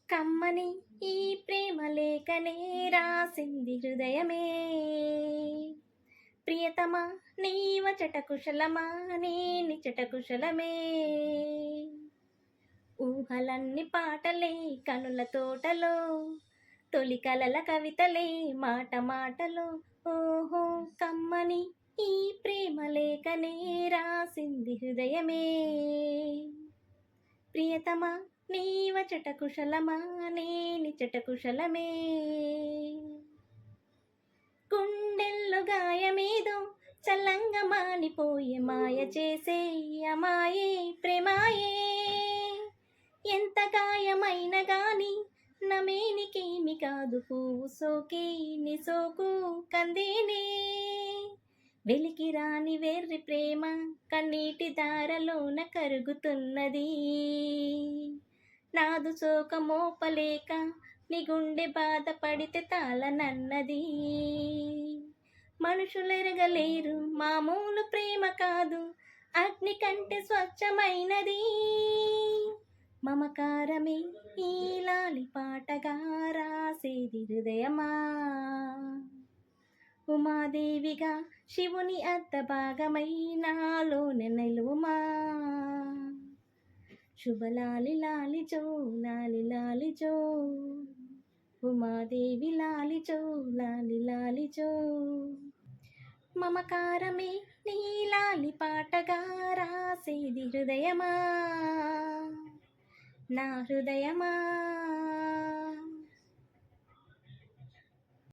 కమ్మని ఈ ప్రేమ లేఖనే రాసింది హృదయమే. ప్రియతమా నీవచట కుశలమా, నీ నిచట కుశలమే. ఊహలన్ని పాటలే కనుల తోటలో, తొలి కలల కవితలే మాట మాటలో. ఓహో కమ్మని ఈ ప్రేమ లేఖనే రాసింది హృదయమే. ప్రియతమా నీవచట కుశలమా, నీ నిచట కుశలమే. గుండెల్లో గాయమేదో చల్లంగా మానిపోయే, మాయ చేసే అమాయే ప్రేమాయే. ఎంత గాయమైన గాని నమేనికేమి కాదు, పువ్వు సోకి నీ సోకు కందేనే. వెలికి రాని వెర్రి ప్రేమ కన్నీటి దారలోన కరుగుతున్నది. నాదు సోక మోపలేక నీ గుండె బాధపడితే తాళనన్నది. మనుషులెరగలేరు మామూలు ప్రేమ కాదు, అగ్ని కంటే స్వచ్ఛమైనది. మమకారమే ఈ లాలి పాటగా రాసేది హృదయమా. ఉమాదేవిగా శివుని అర్ధ భాగమై నాలోనే నిలువుమా. శుభలాలి లాలిచో లాలి లాలిచో, ఉమాదేవి లాలిచో లాలి లాలిచో. మమకారమే నీ లాలి పాటగా రాసేది హృదయమా, నా హృదయమా.